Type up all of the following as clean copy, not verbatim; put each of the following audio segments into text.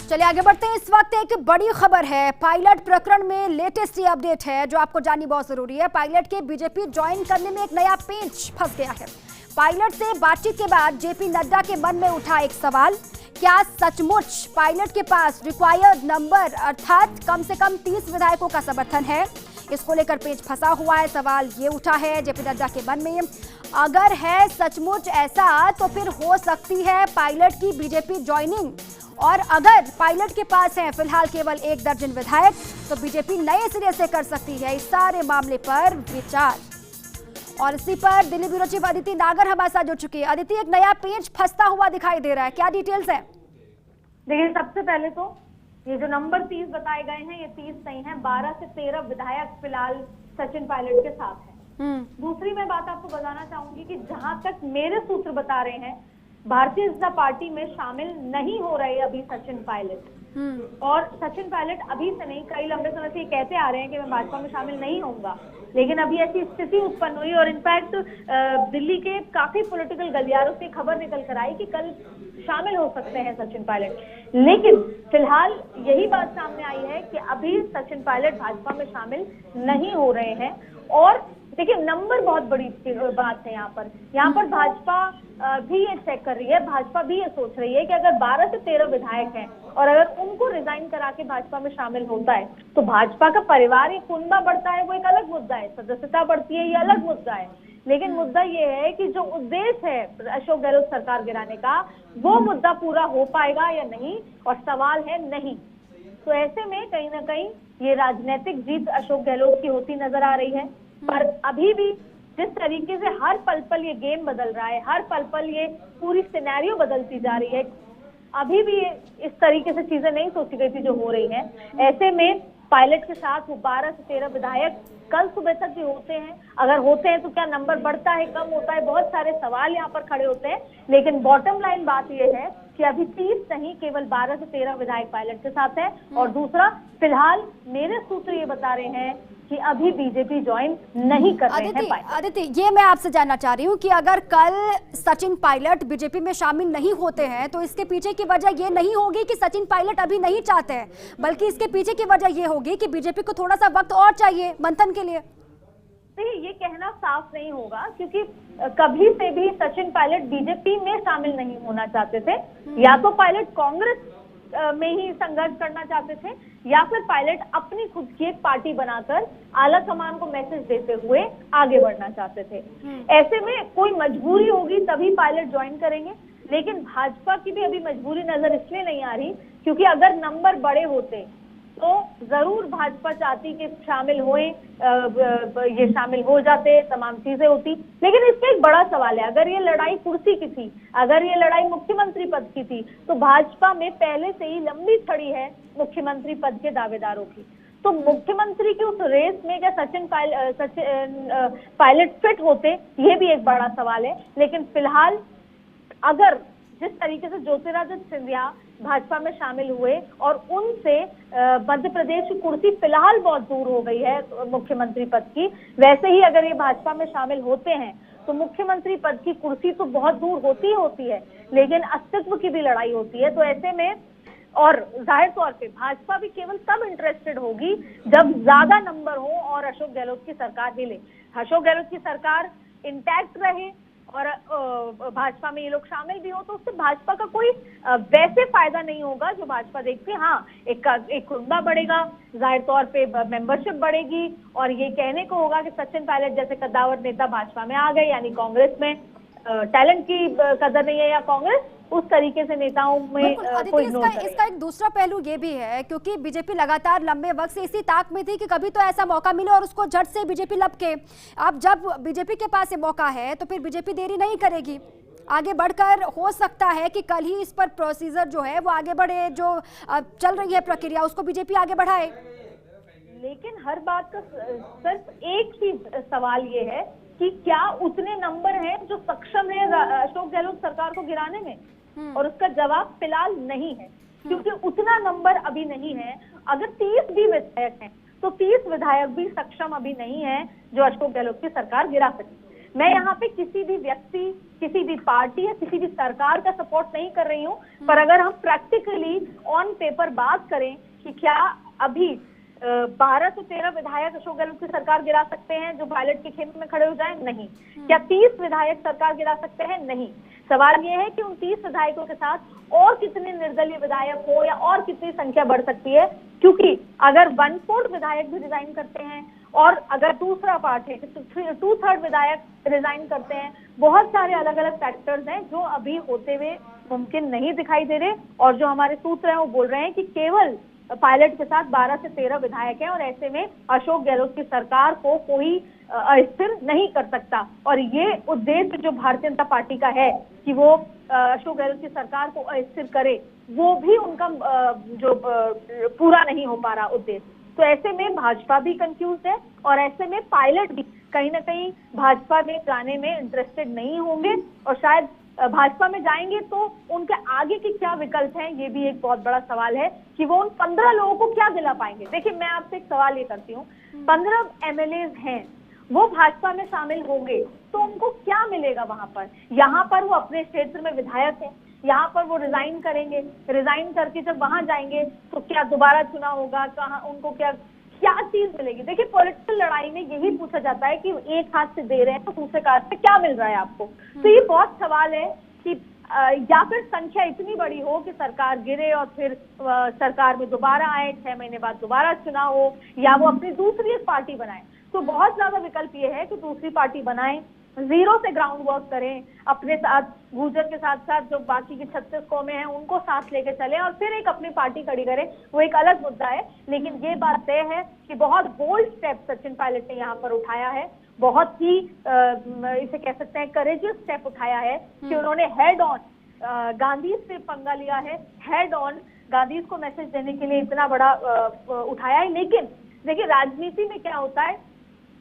चलिए आगे बढ़ते हैं। इस वक्त एक बड़ी खबर है, पायलट प्रकरण में लेटेस्ट ये अपडेट है जो आपको जाननी बहुत जरूरी है। पायलट के बीजेपी ज्वाइन करने में एक नया पेंच फंस गया है। पायलट से बातचीत के बाद जेपी नड्डा के मन में उठा एक सवाल, क्या सचमुच पायलट के पास रिक्वायर्ड नंबर अर्थात कम से कम 30 विधायकों का समर्थन है? इसको लेकर पेंच फंसा हुआ है। सवाल ये उठा है जेपी नड्डा के मन में, अगर है सचमुच ऐसा तो फिर हो सकती है पायलट की बीजेपी ज्वाइनिंग, और अगर पायलट के पास है फिलहाल केवल 1 दर्जन विधायक तो बीजेपी नए सिरे से कर सकती है इस सारे मामले पर विचार। और इसी पर दिल्ली ब्यूरो चीफ अदिति नागर हमारे साथ जुड़ चुकी है। अदिति, एक नया पेंच फंसता हुआ दिखाई दे रहा है, क्या डिटेल्स है? देखिए, सबसे पहले तो ये जो नंबर 30 बताए गए हैं, ये 30 नहीं है, 12 से 13 विधायक फिलहाल सचिन पायलट के साथ हैं। दूसरी मैं बात आपको बताना चाहूंगी कि जहां तक मेरे सूत्र बता रहे हैं, भारतीय जनता पार्टी में शामिल नहीं हो रहे अभी सचिन पायलट। और सचिन पायलट अभी से नहीं, कई लंबे समय से ये कहते आ रहे हैं कि मैं भाजपा में शामिल नहीं होऊंगा, लेकिन अभी ऐसी स्थिति उत्पन्न हुई और इनफैक्ट दिल्ली के काफी पॉलिटिकल गलियारों से खबर निकल कर आई कि कल शामिल हो सकते हैं सचिन पायलट। लेकिन फिलहाल यही बात सामने आई है कि अभी सचिन पायलट भाजपा में शामिल नहीं हो रहे हैं। और देखिए, नंबर बहुत बड़ी बात है यहाँ पर भाजपा भी ये चेक कर रही है, भाजपा भी ये सोच रही है कि अगर 12 से 13 विधायक हैं और अगर उनको रिजाइन करा के भाजपा में शामिल होता है तो भाजपा का परिवार, ये कुनबा बढ़ता है, वो एक अलग मुद्दा है, सदस्यता बढ़ती है, ये अलग मुद्दा है। लेकिन मुद्दा ये है कि जो उद्देश्य है अशोक गहलोत सरकार गिराने का, वो मुद्दा पूरा हो पाएगा या नहीं, और सवाल है नहीं। तो ऐसे में कहीं ना कहीं ये राजनीतिक जीत अशोक गहलोत की होती नजर आ रही है। पर अभी भी जिस तरीके से हर पल ये गेम बदल रहा है, हर पल ये पूरी सिनेरियो बदलती जा रही है, अभी भी इस तरीके से चीजें नहीं सोची गई थी जो हो रही हैं। ऐसे में पायलट के साथ वो 12 से 13 विधायक कल सुबह तक भी होते हैं, अगर होते हैं तो क्या नंबर बढ़ता है, कम होता है, बहुत सारे सवाल यहाँ पर खड़े होते हैं। लेकिन बॉटम लाइन बात यह है कि अभी 30 नहीं, केवल 12 से 13 विधायक पायलट के साथ हैं। और दूसरा, फिलहाल मेरे सूत्र ये बता रहे हैं कि अभी बीजेपी ज्वाइन नहीं कर रहे हैं। अदिति, ये मैं आपसे जानना चाह रही हूँ कि अगर कल सचिन पायलट बीजेपी में शामिल नहीं होते हैं तो इसके पीछे की वजह ये नहीं होगी कि सचिन पायलट अभी नहीं चाहते हैं, बल्कि इसके पीछे की वजह ये होगी कि बीजेपी को थोड़ा सा वक्त और चाहिए मंथन के लिए। नहीं, ये कहना साफ नहीं होगा, क्योंकि कभी से भी सचिन पायलट बीजेपी में शामिल नहीं होना चाहते थे। या तो पायलट कांग्रेस में ही संघर्ष करना चाहते थे, या फिर पायलट अपनी खुद की एक पार्टी बनाकर आला कमान को मैसेज देते हुए आगे बढ़ना चाहते थे। ऐसे में कोई मजबूरी होगी तभी पायलट ज्वाइन करेंगे। लेकिन भाजपा की भी अभी मजबूरी नजर इसलिए नहीं आ रही क्योंकि अगर नंबर बड़े होते तो जरूर भाजपा चाहती कि शामिल हुए, ये शामिल हो जाते, तमाम चीजें होती। लेकिन इसका एक बड़ा सवाल है, अगर ये लड़ाई कुर्सी की थी, अगर ये लड़ाई मुख्यमंत्री पद की थी, तो भाजपा में पहले से ही लंबी छड़ी है मुख्यमंत्री पद के दावेदारों की। तो मुख्यमंत्री की उस रेस में क्या सचिन पायलट फिट होते, ये भी एक बड़ा सवाल है। लेकिन फिलहाल अगर जिस तरीके से ज्योतिरादित्य सिंधिया भाजपा में शामिल हुए और उनसे मध्य प्रदेश की कुर्सी फिलहाल बहुत दूर हो गई है मुख्यमंत्री पद की, वैसे ही अगर ये भाजपा में शामिल होते हैं तो मुख्यमंत्री पद की कुर्सी तो बहुत दूर होती है, लेकिन अस्तित्व की भी लड़ाई होती है। तो ऐसे में, और जाहिर तौर पे भाजपा भी केवल तब इंटरेस्टेड होगी जब ज्यादा नंबर हो और अशोक गहलोत की सरकार हिले, अशोक गहलोत की सरकार इंटैक्ट रहे और भाजपा में ये लोग शामिल भी हो, तो उससे भाजपा का कोई वैसे फायदा नहीं होगा जो भाजपा देखती है। हाँ, एक कुंबा बढ़ेगा, जाहिर तौर पे मेंबरशिप बढ़ेगी, और ये कहने को होगा कि सचिन पायलट जैसे कद्दावर नेता भाजपा में आ गए, यानी कांग्रेस में टैलेंट की कदर नहीं है या कांग्रेस उस तरीके से नेताओं में कोई इसका एक दूसरा पहलू ये भी है, क्योंकि बीजेपी लगातार लंबे वक्त से इसी ताक में थी कि कभी तो ऐसा मौका मिले और उसको झट से बीजेपी लपके। अब जब बीजेपी के पास ये मौका है तो फिर बीजेपी देरी नहीं करेगी, आगे बढ़कर हो सकता है कि कल ही इस पर प्रोसीजर जो है वो आगे बढ़े, जो चल रही है प्रक्रिया उसको बीजेपी आगे बढ़ाए। लेकिन हर बात का सिर्फ एक ही सवाल ये है कि क्या उतने नंबर हैं जो सक्षम है अशोक गहलोत सरकार को गिराने में, और उसका जवाब फिलहाल नहीं है, क्योंकि उतना नंबर अभी नहीं है। अगर 30 भी विधायक हैं तो 30 विधायक भी सक्षम अभी नहीं है जो अशोक गहलोत की सरकार गिरा सके। मैं यहाँ पे किसी भी व्यक्ति, किसी भी पार्टी या किसी भी सरकार का सपोर्ट नहीं कर रही हूँ, पर अगर हम प्रैक्टिकली ऑन पेपर बात करें कि क्या अभी 12 से 13 विधायक अशोक गहलोत की सरकार गिरा सकते हैं जो पायलट के खेमे में खड़े हो जाएं? नहीं। क्या 30 विधायक सरकार गिरा सकते हैं? नहीं। सवाल यह है कि उन 30 विधायकों के साथ और कितने निर्दलीय विधायक हो या और कितनी संख्या बढ़ सकती है, क्योंकि अगर 1/4 विधायक भी रिजाइन करते हैं और अगर दूसरा पार्ट है कि 2/3 विधायक रिजाइन करते हैं, बहुत सारे अलग अलग फैक्टर्स हैं जो अभी होते हुए मुमकिन नहीं दिखाई दे रहे। और जो हमारे सूत्र हैं वो बोल रहे हैं कि केवल पायलट के साथ 12 से 13 विधायक हैं और ऐसे में अशोक गहलोत की सरकार को कोई अस्थिर नहीं कर सकता। और ये उद्देश्य जो भारतीय जनता पार्टी का है कि वो अशोक गहलोत की सरकार को अस्थिर करे, वो भी उनका जो पूरा नहीं हो पा रहा उद्देश्य। तो ऐसे में भाजपा भी कंफ्यूज है और ऐसे में पायलट भी कहीं ना कहीं भाजपा में जाने में इंटरेस्टेड नहीं होंगे और शायद भाजपा में जाएंगे तो उनके आगे के क्या विकल्प हैं, ये भी एक बहुत बड़ा सवाल है कि वो उन 15 लोगों को क्या दिला पाएंगे। देखिए, मैं आपसे एक सवाल ये करती हूँ, 15 एमएलए हैं, वो भाजपा में शामिल होंगे तो उनको क्या मिलेगा वहां पर? यहाँ पर वो अपने क्षेत्र में विधायक है, यहाँ पर वो रिजाइन करेंगे, रिजाइन करके जब वहां जाएंगे तो क्या दोबारा चुनाव होगा? कहाँ उनको क्या चीज मिलेगी? देखिए, पॉलिटिकल लड़ाई में यही पूछा जाता है कि एक हाथ से दे रहे हैं तो दूसरे हाथ से क्या मिल रहा है आपको। तो ये बहुत सवाल है कि या फिर संख्या इतनी बड़ी हो कि सरकार गिरे और फिर सरकार में दोबारा आए, 6 महीने बाद दोबारा चुनाव हो, या वो अपनी दूसरी एक पार्टी बनाए। तो बहुत ज्यादा विकल्प ये है कि दूसरी पार्टी बनाए, जीरो से ग्राउंड वर्क करें, अपने साथ गुर्जर के साथ साथ जो बाकी की 36 कौमें हैं उनको साथ लेके चलें और फिर एक अपनी पार्टी खड़ी करें। वो एक अलग मुद्दा है, लेकिन ये बात तय है कि बहुत बोल्ड स्टेप सचिन पायलट ने यहाँ पर उठाया है, बहुत ही इसे कह सकते हैं करेजियस स्टेप उठाया है कि उन्होंने हेड ऑन गांधी से पंगा लिया है, हेड ऑन गांधी को मैसेज देने के लिए इतना बड़ा उठाया है। लेकिन देखिए, राजनीति में क्या होता है,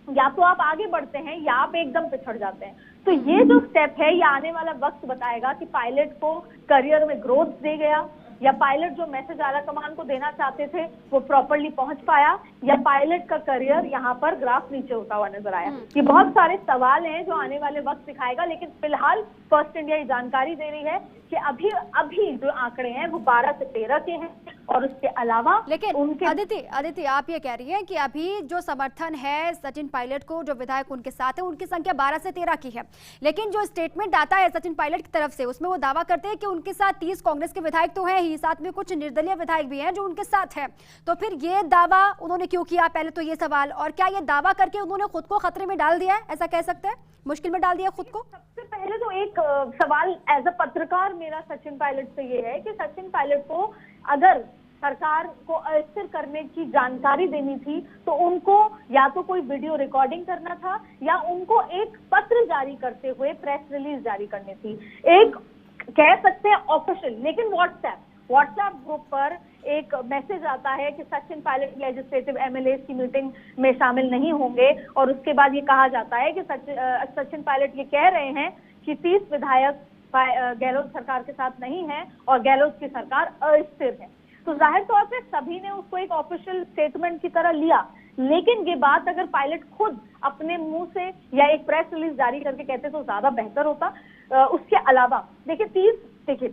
या तो आप आगे बढ़ते हैं या आप एकदम पिछड़ जाते हैं। तो ये जो स्टेप है, ये आने वाला वक्त बताएगा कि पायलट को करियर में ग्रोथ दे गया, या पायलट जो मैसेज आला कमान को देना चाहते थे वो प्रॉपरली पहुंच पाया, या पायलट का करियर यहाँ पर ग्राफ नीचे होता हुआ नजर आया। ये बहुत सारे सवाल हैं जो आने वाले वक्त दिखाएगा, लेकिन फिलहाल फर्स्ट इंडिया ये जानकारी दे रही है कि अभी जो आंकड़े हैं वो 12 से 13 के हैं और उसके अलावा लेकिन उनके अदिति आप ये कह रही हैं कि अभी जो समर्थन है सचिन पायलट को, जो विधायक उनके साथ है, उनकी संख्या 12 से 13 की है, लेकिन जो स्टेटमेंट आता है सचिन पायलट की तरफ से उसमें वो दावा करते हैं कि उनके साथ 30 कांग्रेस के विधायक तो हैं ही, साथ में कुछ निर्दलीय विधायक भी हैं जो उनके साथ हैं। तो फिर ये दावा उन्होंने क्यों किया, पहले तो ये सवाल, और क्या ये दावा करके उन्होंने खुद को खतरे में डाल दिया है, ऐसा कह सकते हैं, मुश्किल में डाल दिया खुद को? सबसे पहले तो एक सवाल एज अ पत्रकार मेरा सचिन पायलट से ये है कि सचिन पायलट को अगर सरकार को अस्थिर करने की जानकारी देनी थी तो उनको या तो कोई वीडियो रिकॉर्डिंग करना था या उनको एक पत्र जारी करते हुए प्रेस रिलीज जारी करनी थी, एक कह सकते हैं ऑफिशियल। लेकिन व्हाट्सएप ग्रुप पर एक मैसेज आता है कि सचिन पायलट लेजिस्लेटिव एमएलए की मीटिंग में शामिल नहीं होंगे और उसके बाद ये कहा जाता है कि सचिन पायलट ये कह रहे हैं कि 30 विधायक गहलोत सरकार के साथ नहीं है और गहलोत की सरकार अस्थिर है। तो जाहिर तौर पे सभी ने उसको एक ऑफिशियल स्टेटमेंट की तरह लिया, लेकिन ये बात अगर पायलट खुद अपने मुंह से या एक प्रेस रिलीज जारी करके कहते तो ज्यादा बेहतर होता। उसके अलावा देखिए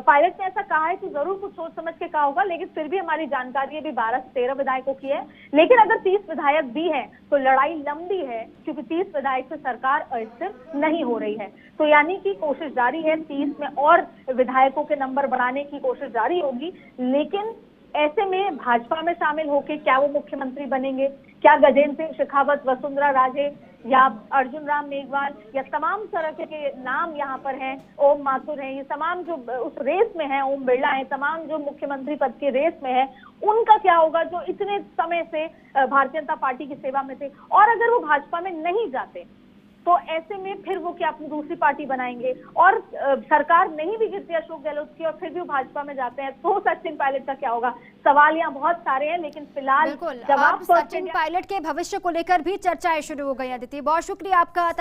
पायलट ने ऐसा कहा है कि जरूर कुछ सोच समझ के कहा होगा, लेकिन फिर भी हमारी जानकारी अभी 12 से 13 विधायकों की है। लेकिन अगर 30 विधायक भी हैं तो लड़ाई लंबी है, क्योंकि 30 विधायक से सरकार अस्थिर नहीं हो रही है। तो यानी कि कोशिश जारी है, 30 में और विधायकों के नंबर बढ़ाने की कोशिश जारी होगी। लेकिन ऐसे में भाजपा में शामिल होकर क्या वो मुख्यमंत्री बनेंगे? क्या गजेंद्र सिंह शेखावत, वसुंधरा राजे या अर्जुन राम मेघवाल या तमाम तरह के नाम यहाँ पर हैं, ओम माथुर हैं, ये तमाम जो उस रेस में हैं, ओम बिरला हैं, तमाम जो मुख्यमंत्री पद के रेस में है, उनका क्या होगा जो इतने समय से भारतीय जनता पार्टी की सेवा में थे? और अगर वो भाजपा में नहीं जाते तो ऐसे में फिर वो क्या अपनी दूसरी पार्टी बनाएंगे? और सरकार नहीं भी गिरती अशोक गहलोत की और फिर भी वो भाजपा में जाते हैं तो सचिन पायलट का क्या होगा? सवाल यहाँ बहुत सारे हैं, लेकिन फिलहाल जवाब सचिन पायलट के भविष्य को लेकर भी चर्चाएं शुरू हो गई। अदिति, बहुत शुक्रिया आपका।